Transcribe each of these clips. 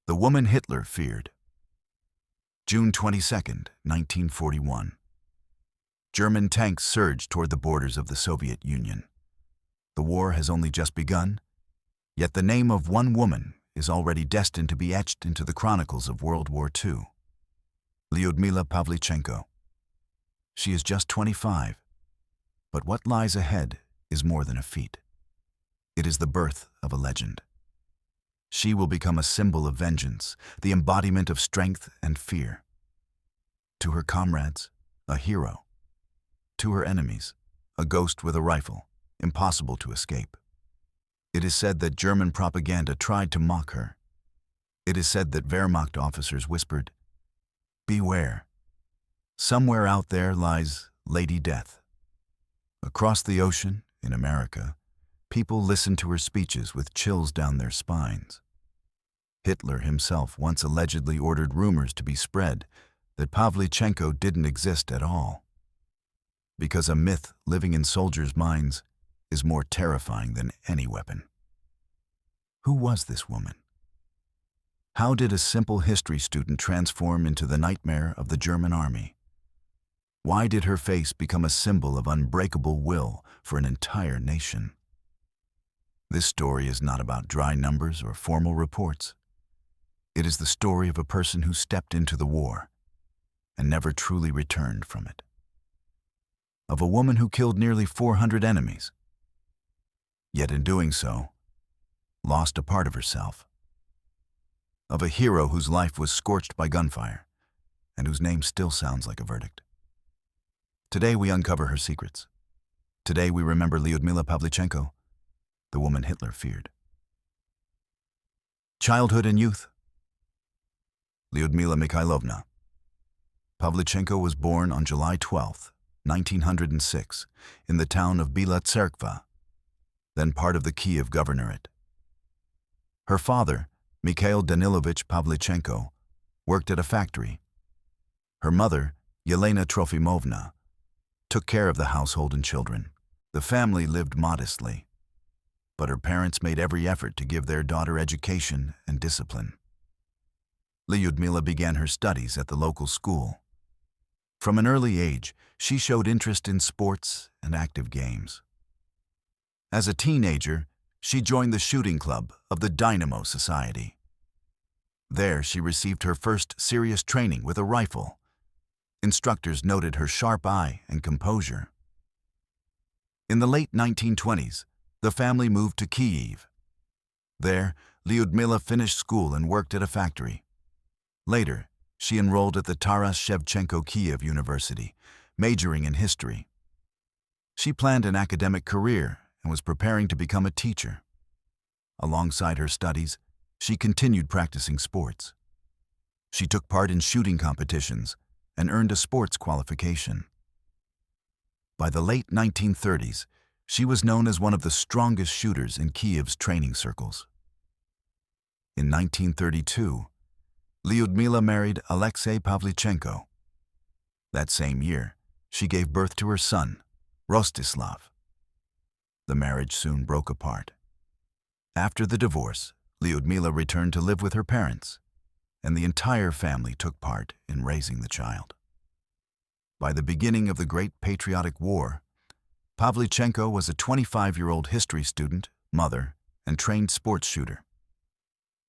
The woman Hitler feared. June 22, 1941. German tanks surged toward the borders of the Soviet Union. The war has only just begun, yet the name of one woman is already destined to be etched into the chronicles of World War II. Lyudmila Pavlichenko. She is just 25, but what lies ahead is more than a feat. It is the birth of a legend. She will become a symbol of vengeance, the embodiment of strength and fear. To her comrades, a hero. To her enemies, a ghost with a rifle, impossible to escape. It is said that German propaganda tried to mock her. It is said that Wehrmacht officers whispered, "Beware. Somewhere out there lies Lady Death." Across the ocean, in America, people listened to her speeches with chills down their spines. Hitler himself once allegedly ordered rumors to be spread that Pavlichenko didn't exist at all. Because a myth living in soldiers' minds is more terrifying than any weapon. Who was this woman? How did a simple history student transform into the nightmare of the German army? Why did her face become a symbol of unbreakable will for an entire nation? This story is not about dry numbers or formal reports. It is the story of a person who stepped into the war and never truly returned from it. Of a woman who killed nearly 400 enemies, yet in doing so, lost a part of herself. Of a hero whose life was scorched by gunfire and whose name still sounds like a verdict. Today we uncover her secrets. Today we remember Lyudmila Pavlichenko, the woman Hitler feared. Childhood and youth. Lyudmila Mikhailovna. Pavlichenko was born on July 12, 1906, in the town of Bila Tserkva, then part of the Kiev Governorate. Her father, Mikhail Danilovich Pavlichenko, worked at a factory. Her mother, Yelena Trofimovna, took care of the household and children. The family lived modestly, but her parents made every effort to give their daughter education and discipline. Lyudmila began her studies at the local school. From an early age, she showed interest in sports and active games. As a teenager, she joined the shooting club of the Dynamo Society. There, she received her first serious training with a rifle. Instructors noted her sharp eye and composure. In the late 1920s, the family moved to Kyiv. There, Lyudmila finished school and worked at a factory. Later, she enrolled at the Taras Shevchenko Kyiv University, majoring in history. She planned an academic career and was preparing to become a teacher. Alongside her studies, she continued practicing sports. She took part in shooting competitions and earned a sports qualification. By the late 1930s, she was known as one of the strongest shooters in Kyiv's training circles. In 1932, Lyudmila married Alexei Pavlichenko. That same year, she gave birth to her son, Rostislav. The marriage soon broke apart. After the divorce, Lyudmila returned to live with her parents, and the entire family took part in raising the child. By the beginning of the Great Patriotic War, Pavlichenko was a 25-year-old history student, mother, and trained sports shooter.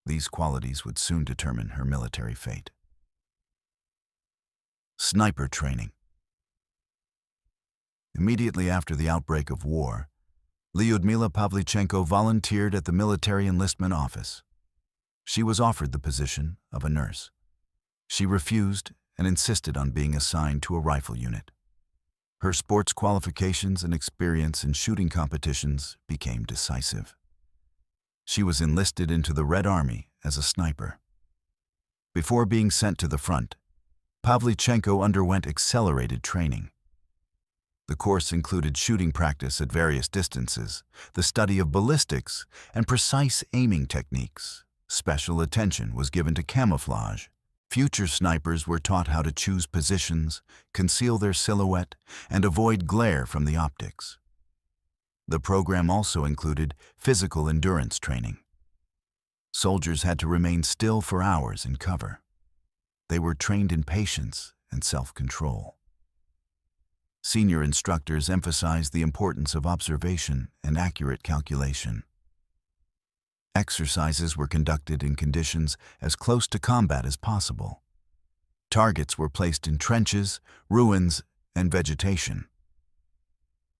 These qualities would soon determine her military fate. Sniper training. Immediately after the outbreak of war, Lyudmila Pavlichenko volunteered at the military enlistment office. She was offered the position of a nurse. She refused and insisted on being assigned to a rifle unit. Her sports qualifications and experience in shooting competitions became decisive. She was enlisted into the Red Army as a sniper. Before being sent to the front, Pavlichenko underwent accelerated training. The course included shooting practice at various distances, the study of ballistics, and precise aiming techniques. Special attention was given to camouflage. Future snipers were taught how to choose positions, conceal their silhouette, and avoid glare from the optics. The program also included physical endurance training. Soldiers had to remain still for hours in cover. They were trained in patience and self-control. Senior instructors emphasized the importance of observation and accurate calculation. Exercises were conducted in conditions as close to combat as possible. Targets were placed in trenches, ruins, and vegetation.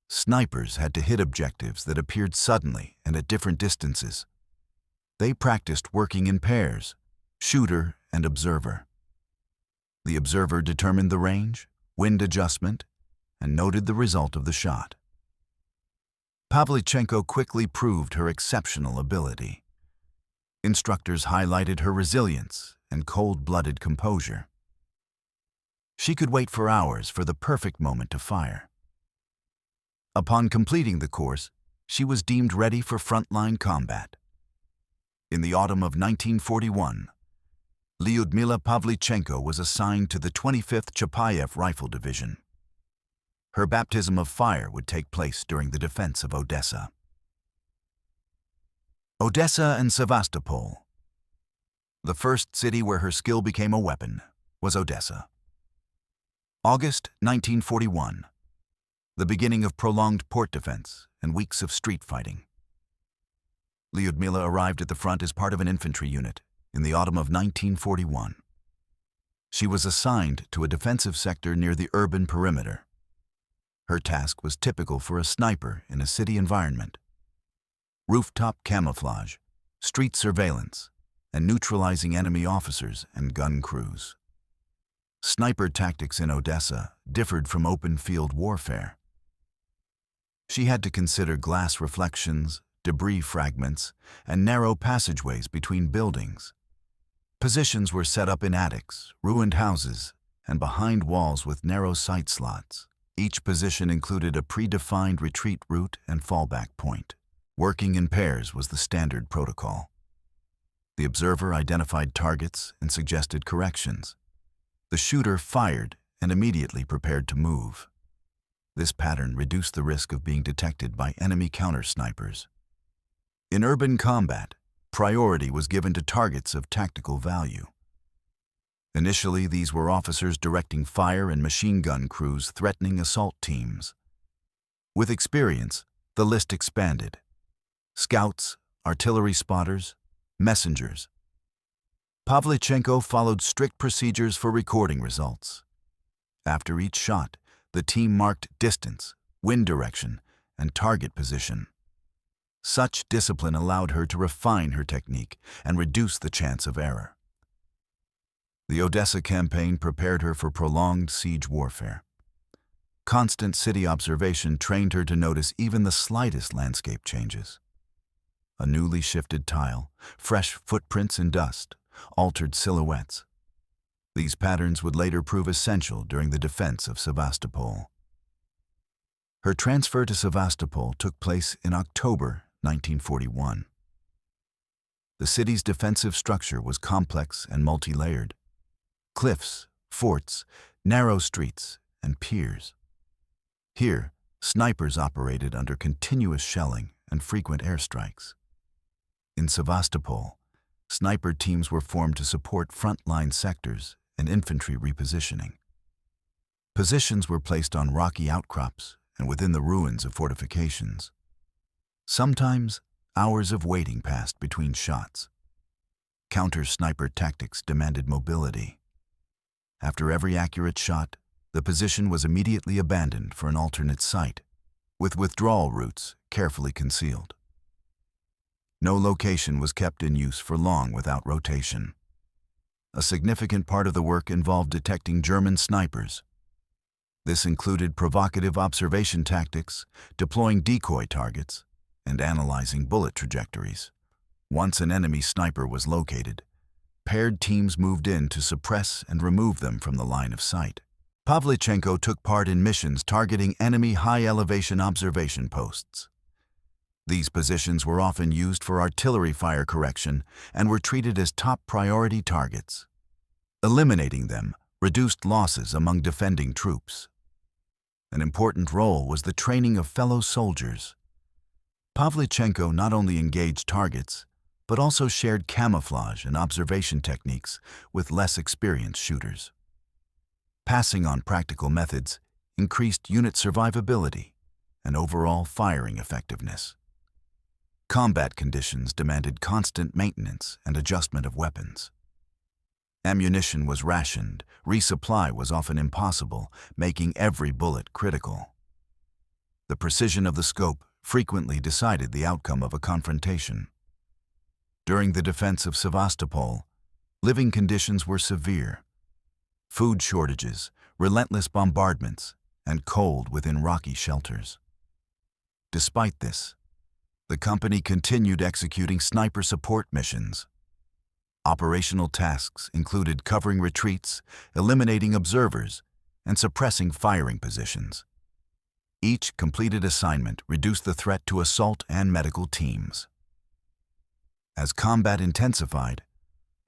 Snipers had to hit objectives that appeared suddenly and at different distances. They practiced working in pairs, shooter and observer. The observer determined the range, wind adjustment, and noted the result of the shot. Pavlichenko quickly proved her exceptional ability. Instructors highlighted her resilience and cold-blooded composure. She could wait for hours for the perfect moment to fire. Upon completing the course, she was deemed ready for frontline combat. In the autumn of 1941, Lyudmila Pavlichenko was assigned to the 25th Chapayev Rifle Division. Her baptism of fire would take place during the defense of Odessa. Odessa and Sevastopol. The first city where her skill became a weapon was Odessa. August 1941. The beginning of prolonged port defense and weeks of street fighting. Lyudmila arrived at the front as part of an infantry unit in the autumn of 1941. She was assigned to a defensive sector near the urban perimeter. Her task was typical for a sniper in a city environment. Rooftop camouflage, street surveillance, and neutralizing enemy officers and gun crews. Sniper tactics in Odessa differed from open field warfare. She had to consider glass reflections, debris fragments, and narrow passageways between buildings. Positions were set up in attics, ruined houses, and behind walls with narrow sight slots. Each position included a predefined retreat route and fallback point. Working in pairs was the standard protocol. The observer identified targets and suggested corrections. The shooter fired and immediately prepared to move. This pattern reduced the risk of being detected by enemy counter-snipers. In urban combat, priority was given to targets of tactical value. Initially, these were officers directing fire and machine gun crews threatening assault teams. With experience, the list expanded. Scouts, artillery spotters, messengers. Pavlichenko followed strict procedures for recording results. After each shot, the team marked distance, wind direction, and target position. Such discipline allowed her to refine her technique and reduce the chance of error. The Odessa campaign prepared her for prolonged siege warfare. Constant city observation trained her to notice even the slightest landscape changes. A newly shifted tile, fresh footprints in dust, altered silhouettes. These patterns would later prove essential during the defense of Sevastopol. Her transfer to Sevastopol took place in October 1941. The city's defensive structure was complex and multi-layered. Cliffs, forts, narrow streets, and piers. Here, snipers operated under continuous shelling and frequent airstrikes. In Sevastopol, sniper teams were formed to support frontline sectors and infantry repositioning. Positions were placed on rocky outcrops and within the ruins of fortifications. Sometimes, hours of waiting passed between shots. Counter-sniper tactics demanded mobility. After every accurate shot, the position was immediately abandoned for an alternate site, with withdrawal routes carefully concealed. No location was kept in use for long without rotation. A significant part of the work involved detecting German snipers. This included provocative observation tactics, deploying decoy targets, and analyzing bullet trajectories. Once an enemy sniper was located, paired teams moved in to suppress and remove them from the line of sight. Pavlichenko took part in missions targeting enemy high-elevation observation posts. These positions were often used for artillery fire correction and were treated as top priority targets. Eliminating them reduced losses among defending troops. An important role was the training of fellow soldiers. Pavlichenko not only engaged targets, but also shared camouflage and observation techniques with less experienced shooters. Passing on practical methods increased unit survivability and overall firing effectiveness. Combat conditions demanded constant maintenance and adjustment of weapons. Ammunition was rationed, resupply was often impossible, making every bullet critical. The precision of the scope frequently decided the outcome of a confrontation. During the defense of Sevastopol, living conditions were severe. Food shortages, relentless bombardments, and cold within rocky shelters. Despite this, the company continued executing sniper support missions. Operational tasks included covering retreats, eliminating observers, and suppressing firing positions. Each completed assignment reduced the threat to assault and medical teams. As combat intensified,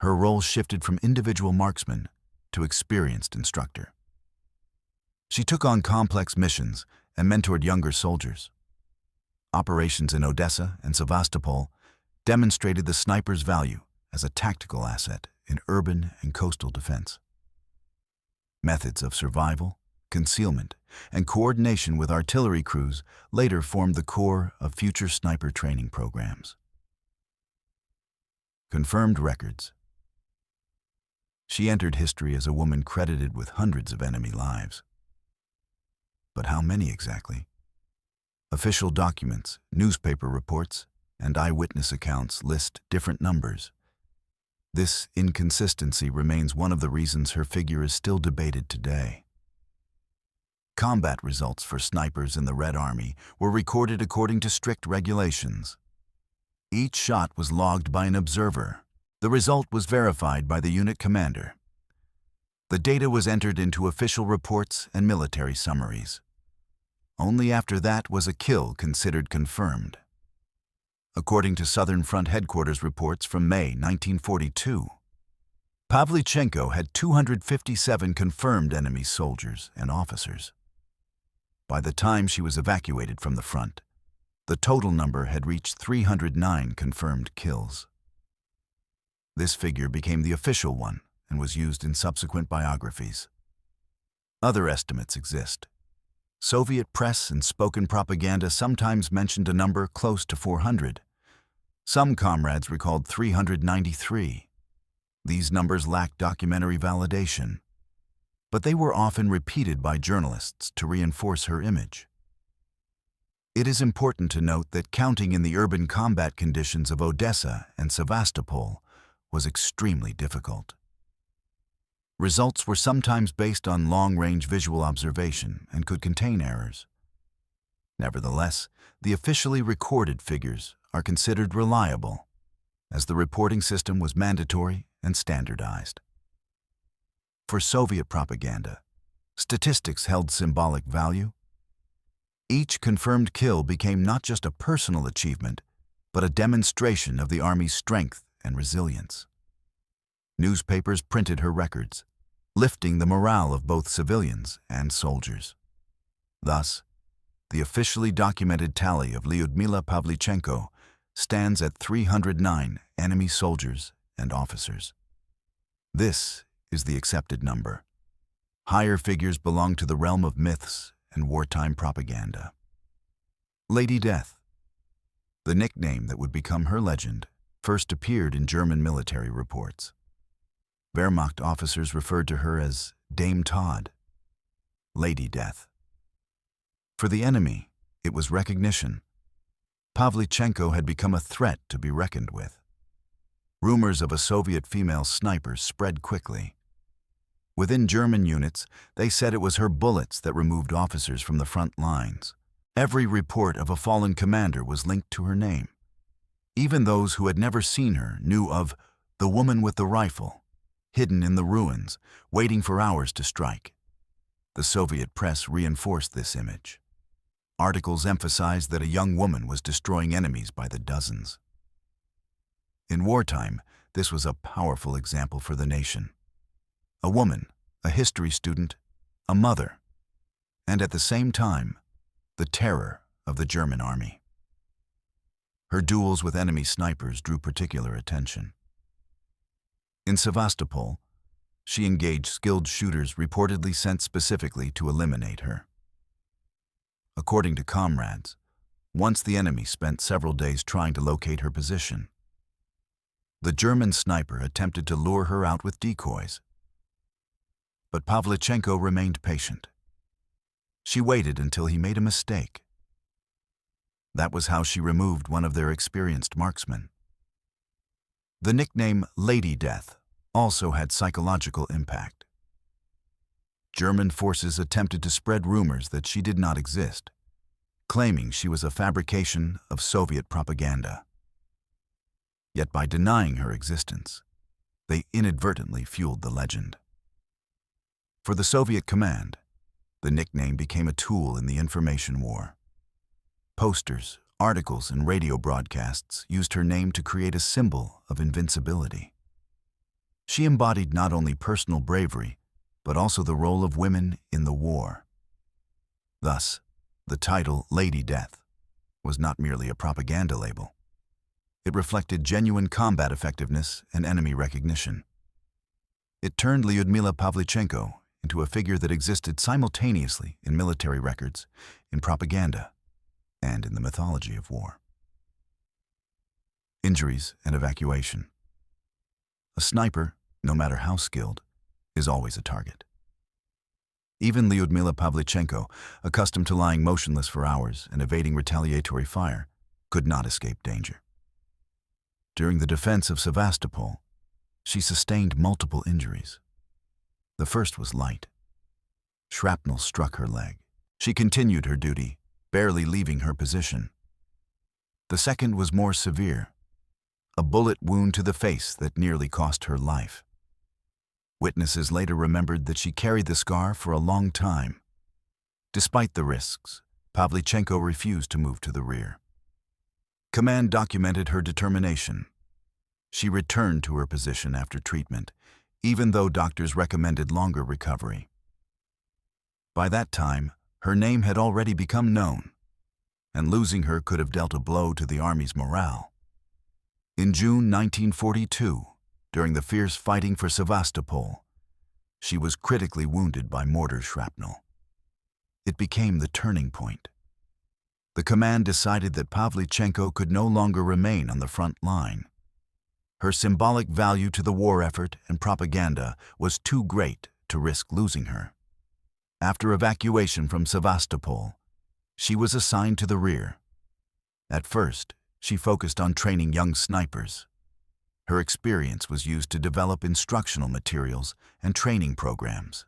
her role shifted from individual marksman to experienced instructor. She took on complex missions and mentored younger soldiers. Operations in Odessa and Sevastopol demonstrated the sniper's value as a tactical asset in urban and coastal defense. Methods of survival, concealment, and coordination with artillery crews later formed the core of future sniper training programs. Confirmed records. She entered history as a woman credited with hundreds of enemy lives. But how many exactly? Official documents, newspaper reports, and eyewitness accounts list different numbers. This inconsistency remains one of the reasons her figure is still debated today. Combat results for snipers in the Red Army were recorded according to strict regulations. Each shot was logged by an observer. The result was verified by the unit commander. The data was entered into official reports and military summaries. Only after that was a kill considered confirmed. According to Southern Front Headquarters reports from May 1942, Pavlichenko had 257 confirmed enemy soldiers and officers. By the time she was evacuated from the front, the total number had reached 309 confirmed kills. This figure became the official one and was used in subsequent biographies. Other estimates exist. Soviet press and spoken propaganda sometimes mentioned a number close to 400. Some comrades recalled 393. These numbers lacked documentary validation, but they were often repeated by journalists to reinforce her image. It is important to note that counting in the urban combat conditions of Odessa and Sevastopol was extremely difficult. Results were sometimes based on long-range visual observation and could contain errors. Nevertheless, the officially recorded figures are considered reliable, as the reporting system was mandatory and standardized. For Soviet propaganda, statistics held symbolic value. Each confirmed kill became not just a personal achievement, but a demonstration of the Army's strength and resilience. Newspapers printed her records, lifting the morale of both civilians and soldiers. Thus, the officially documented tally of Lyudmila Pavlichenko stands at 309 enemy soldiers and officers. This is the accepted number. Higher figures belong to the realm of myths and wartime propaganda. Lady Death, the nickname that would become her legend, first appeared in German military reports. Wehrmacht officers referred to her as Dame Todd, Lady Death. For the enemy, it was recognition. Pavlichenko had become a threat to be reckoned with. Rumors of a Soviet female sniper spread quickly. Within German units, they said it was her bullets that removed officers from the front lines. Every report of a fallen commander was linked to her name. Even those who had never seen her knew of the woman with the rifle, hidden in the ruins, waiting for hours to strike. The Soviet press reinforced this image. Articles emphasized that a young woman was destroying enemies by the dozens. In wartime, this was a powerful example for the nation. A woman, a history student, a mother, and at the same time, the terror of the German army. Her duels with enemy snipers drew particular attention. In Sevastopol, she engaged skilled shooters reportedly sent specifically to eliminate her. According to comrades, once the enemy spent several days trying to locate her position. The German sniper attempted to lure her out with decoys. But Pavlichenko remained patient. She waited until he made a mistake. That was how she removed one of their experienced marksmen. The nickname Lady Death also had psychological impact. German forces attempted to spread rumors that she did not exist, claiming she was a fabrication of Soviet propaganda. Yet by denying her existence, they inadvertently fueled the legend. For the Soviet command, the nickname became a tool in the information war. Posters, articles, and radio broadcasts used her name to create a symbol of invincibility. She embodied not only personal bravery, but also the role of women in the war. Thus, the title Lady Death was not merely a propaganda label. It reflected genuine combat effectiveness and enemy recognition. It turned Lyudmila Pavlichenko into a figure that existed simultaneously in military records, in propaganda, and in the mythology of war. Injuries and evacuation. A sniper, no matter how skilled, is always a target. Even Lyudmila Pavlichenko, accustomed to lying motionless for hours and evading retaliatory fire, could not escape danger. During the defense of Sevastopol, she sustained multiple injuries. The first was light. Shrapnel struck her leg. She continued her duty, barely leaving her position. The second was more severe, a bullet wound to the face that nearly cost her life. Witnesses later remembered that she carried the scar for a long time. Despite the risks, Pavlichenko refused to move to the rear. Command documented her determination. She returned to her position after treatment, even though doctors recommended longer recovery. By that time, her name had already become known, and losing her could have dealt a blow to the Army's morale. In June 1942, during the fierce fighting for Sevastopol, she was critically wounded by mortar shrapnel. It became the turning point. The command decided that Pavlichenko could no longer remain on the front line. Her symbolic value to the war effort and propaganda was too great to risk losing her. After evacuation from Sevastopol, she was assigned to the rear. At first, she focused on training young snipers. Her experience was used to develop instructional materials and training programs.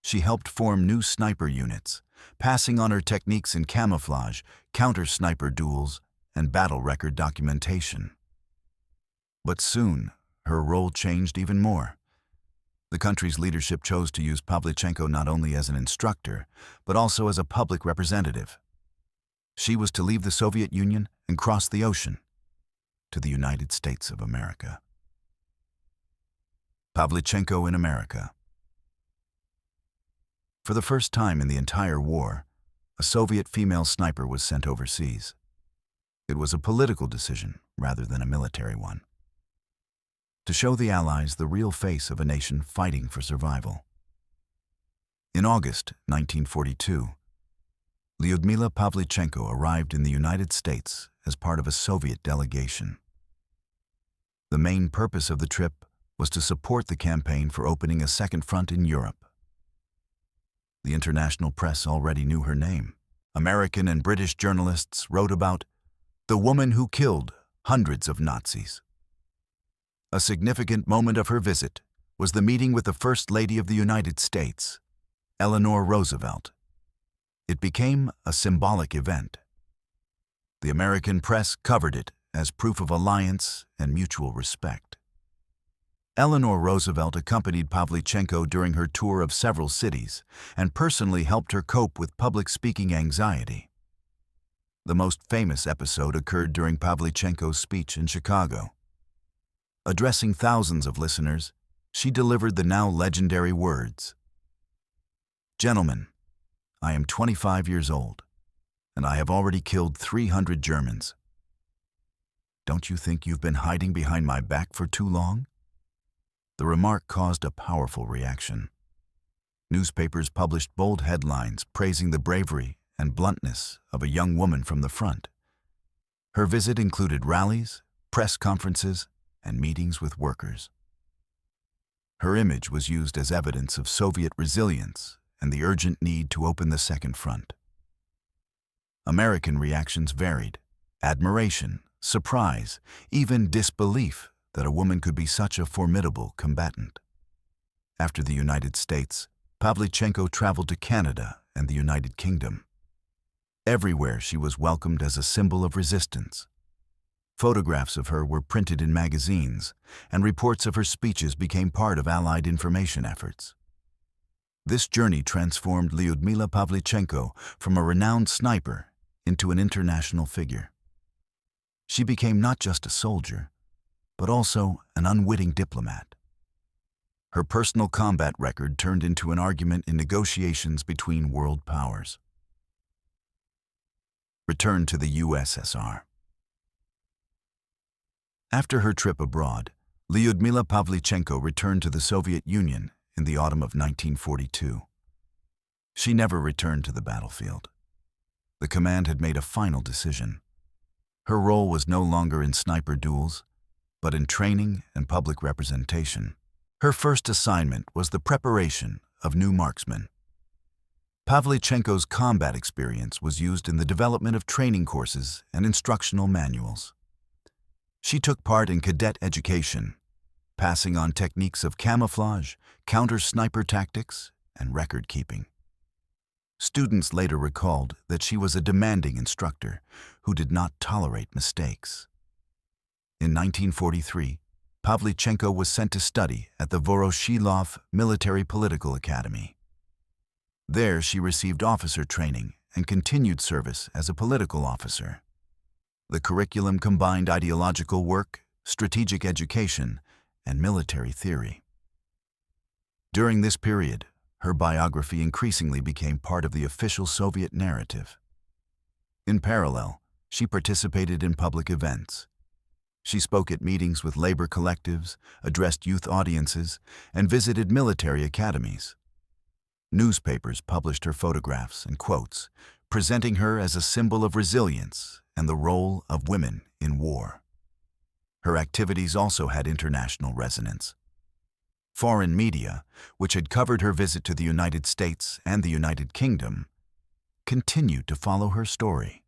She helped form new sniper units, passing on her techniques in camouflage, counter-sniper duels, and battle record documentation. But soon, her role changed even more. The country's leadership chose to use Pavlichenko not only as an instructor, but also as a public representative. She was to leave the Soviet Union and cross the ocean to the United States of America. Pavlichenko in America. For the first time in the entire war, a Soviet female sniper was sent overseas. It was a political decision rather than a military one, to show the Allies the real face of a nation fighting for survival. In August 1942, Lyudmila Pavlichenko arrived in the United States as part of a Soviet delegation. The main purpose of the trip was to support the campaign for opening a second front in Europe. The international press already knew her name. American and British journalists wrote about the woman who killed hundreds of Nazis. A significant moment of her visit was the meeting with the First Lady of the United States, Eleanor Roosevelt. It became a symbolic event. The American press covered it as proof of alliance and mutual respect. Eleanor Roosevelt accompanied Pavlichenko during her tour of several cities and personally helped her cope with public speaking anxiety. The most famous episode occurred during Pavlichenko's speech in Chicago. Addressing thousands of listeners, she delivered the now legendary words, "Gentlemen, I am 25 years old, and I have already killed 300 Germans. "Don't you think you've been hiding behind my back for too long?" The remark caused a powerful reaction. Newspapers published bold headlines praising the bravery and bluntness of a young woman from the front. Her visit included rallies, press conferences, and meetings with workers. Her image was used as evidence of Soviet resilience and the urgent need to open the second front. American reactions varied: admiration, surprise, even disbelief that a woman could be such a formidable combatant. After the United States, Pavlichenko traveled to Canada and the United Kingdom. Everywhere she was welcomed as a symbol of resistance. Photographs of her were printed in magazines, and reports of her speeches became part of Allied information efforts. This journey transformed Lyudmila Pavlichenko from a renowned sniper into an international figure. She became not just a soldier, but also an unwitting diplomat. Her personal combat record turned into an argument in negotiations between world powers. Return to the USSR. After her trip abroad, Lyudmila Pavlichenko returned to the Soviet Union in the autumn of 1942. She never returned to the battlefield. The command had made a final decision. Her role was no longer in sniper duels, but in training and public representation. Her first assignment was the preparation of new marksmen. Pavlichenko's combat experience was used in the development of training courses and instructional manuals. She took part in cadet education, passing on techniques of camouflage, counter-sniper tactics, and record-keeping. Students later recalled that she was a demanding instructor who did not tolerate mistakes. In 1943, Pavlichenko was sent to study at the Voroshilov Military Political Academy. There she received officer training and continued service as a political officer. The curriculum combined ideological work, strategic education, and military theory. During this period, her biography increasingly became part of the official Soviet narrative. In parallel, she participated in public events. She spoke at meetings with labor collectives, addressed youth audiences, and visited military academies. Newspapers published her photographs and quotes, presenting her as a symbol of resilience and the role of women in war. Her activities also had international resonance. Foreign media, which had covered her visit to the United States and the United Kingdom, continued to follow her story.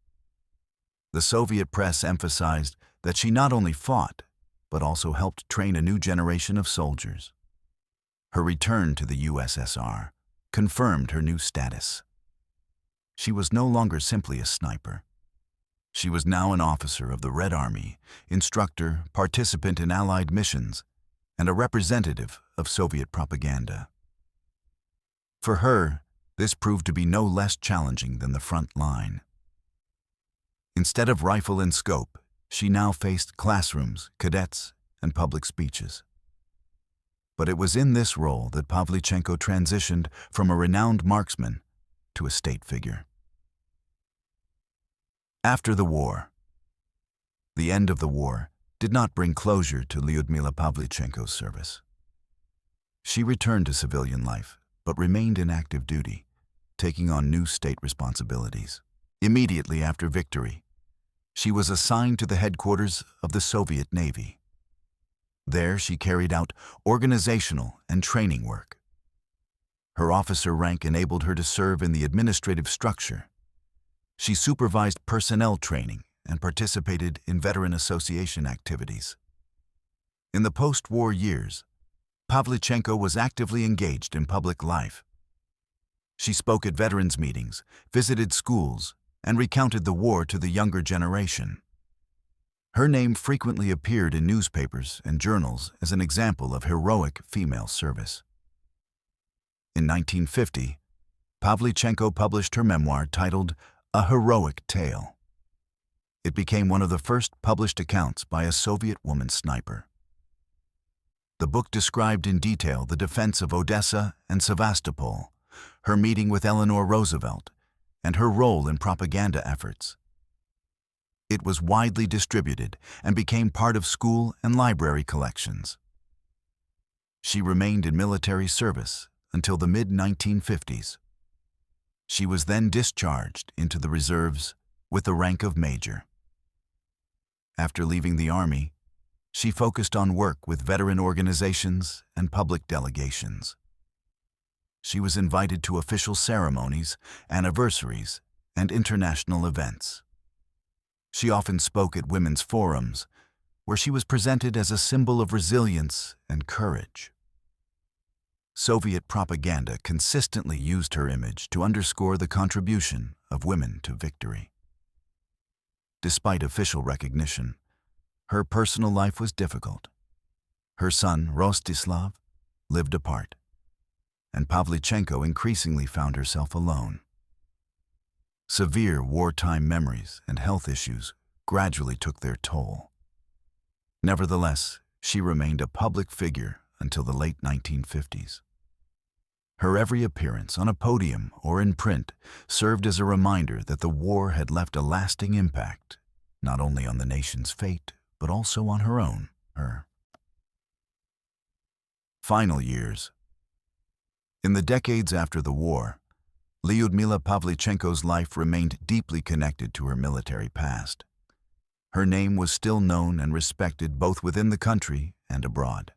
The Soviet press emphasized that she not only fought, but also helped train a new generation of soldiers. Her return to the USSR confirmed her new status. She was no longer simply a sniper. She was now an officer of the Red Army, instructor, participant in Allied missions, and a representative of Soviet propaganda. For her, this proved to be no less challenging than the front line. Instead of rifle and scope, she now faced classrooms, cadets, and public speeches. But it was in this role that Pavlichenko transitioned from a renowned marksman to a state figure. After the war. The end of the war did not bring closure to Lyudmila Pavlichenko's service. She returned to civilian life, but remained in active duty, taking on new state responsibilities. Immediately after victory, she was assigned to the headquarters of the Soviet Navy. There she carried out organizational and training work. Her officer rank enabled her to serve in the administrative structure. She supervised personnel training and participated in veteran association activities. In the post-war years, Pavlichenko was actively engaged in public life. She spoke at veterans meetings, visited schools, and recounted the war to the younger generation. Her name frequently appeared in newspapers and journals as an example of heroic female service. In 1950, Pavlichenko published her memoir titled A Heroic Tale. It became one of the first published accounts by a Soviet woman sniper. The book described in detail the defense of Odessa and Sevastopol, her meeting with Eleanor Roosevelt, and her role in propaganda efforts. It was widely distributed and became part of school and library collections. She remained in military service until the mid-1950s. She was then discharged into the reserves with the rank of major. After leaving the Army, she focused on work with veteran organizations and public delegations. She was invited to official ceremonies, anniversaries, and international events. She often spoke at women's forums, where she was presented as a symbol of resilience and courage. Soviet propaganda consistently used her image to underscore the contribution of women to victory. Despite official recognition, her personal life was difficult. Her son, Rostislav, lived apart, and Pavlichenko increasingly found herself alone. Severe wartime memories and health issues gradually took their toll. Nevertheless, she remained a public figure until the late 1950s. Her every appearance on a podium or in print served as a reminder that the war had left a lasting impact, not only on the nation's fate, but also on her own, her final years. In the decades after the war, Lyudmila Pavlichenko's life remained deeply connected to her military past. Her name was still known and respected both within the country and abroad.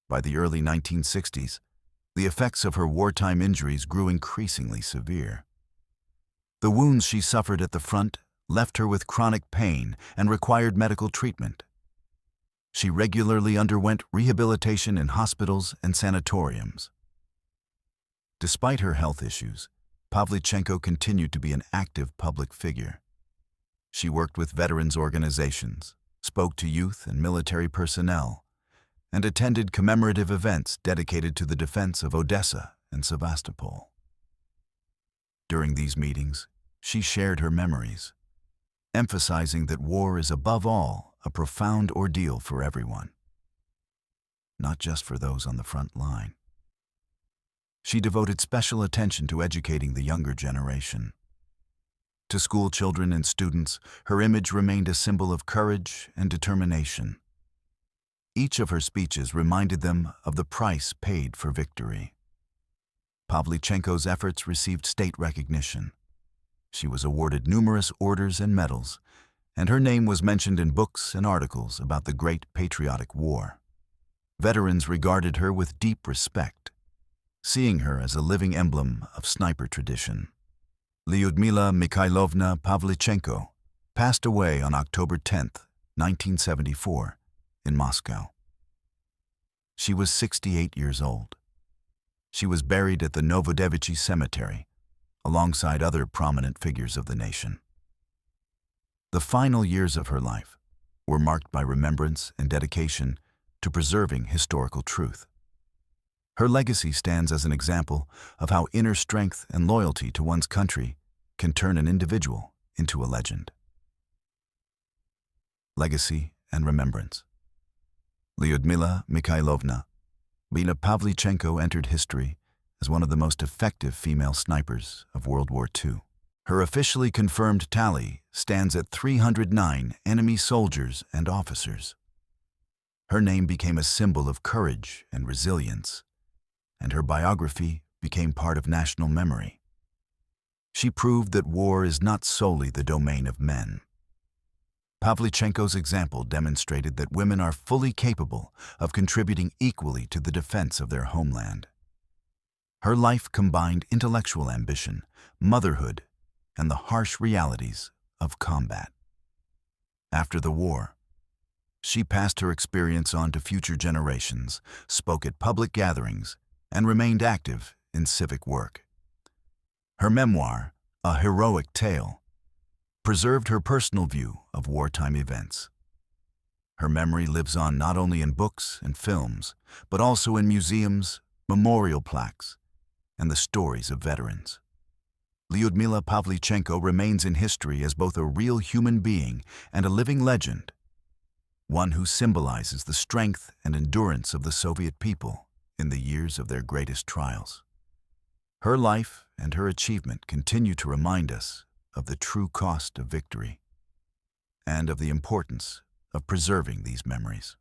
By the early 1960s, the effects of her wartime injuries grew increasingly severe. The wounds she suffered at the front left her with chronic pain and required medical treatment. She regularly underwent rehabilitation in hospitals and sanatoriums. Despite her health issues, Pavlichenko continued to be an active public figure. She worked with veterans organizations, spoke to youth and military personnel, and attended commemorative events dedicated to the defense of Odessa and Sevastopol. During these meetings, she shared her memories, emphasizing that war is above all a profound ordeal for everyone, not just for those on the front line. She devoted special attention to educating the younger generation. To school children and students, her image remained a symbol of courage and determination. Each of her speeches reminded them of the price paid for victory. Pavlichenko's efforts received state recognition. She was awarded numerous orders and medals, and her name was mentioned in books and articles about the Great Patriotic War. Veterans regarded her with deep respect, seeing her as a living emblem of sniper tradition. Lyudmila Mikhailovna Pavlichenko passed away on October 10, 1974, in Moscow. She was 68 years old. She was buried at the Novodevichy Cemetery, alongside other prominent figures of the nation. The final years of her life were marked by remembrance and dedication to preserving historical truth. Her legacy stands as an example of how inner strength and loyalty to one's country can turn an individual into a legend. Legacy and remembrance. Lyudmila Mikhailovna Pavlichenko entered history as one of the most effective female snipers of World War II. Her officially confirmed tally stands at 309 enemy soldiers and officers. Her name became a symbol of courage and resilience, and her biography became part of national memory. She proved that war is not solely the domain of men. Pavlichenko's example demonstrated that women are fully capable of contributing equally to the defense of their homeland. Her life combined intellectual ambition, motherhood, and the harsh realities of combat. After the war, she passed her experience on to future generations, spoke at public gatherings, and remained active in civic work. Her memoir, A Heroic Tale, preserved her personal view of wartime events. Her memory lives on not only in books and films, but also in museums, memorial plaques, and the stories of veterans. Lyudmila Pavlichenko remains in history as both a real human being and a living legend, one who symbolizes the strength and endurance of the Soviet people in the years of their greatest trials. Her life and her achievement continue to remind us of the true cost of victory. and of the importance of preserving these memories.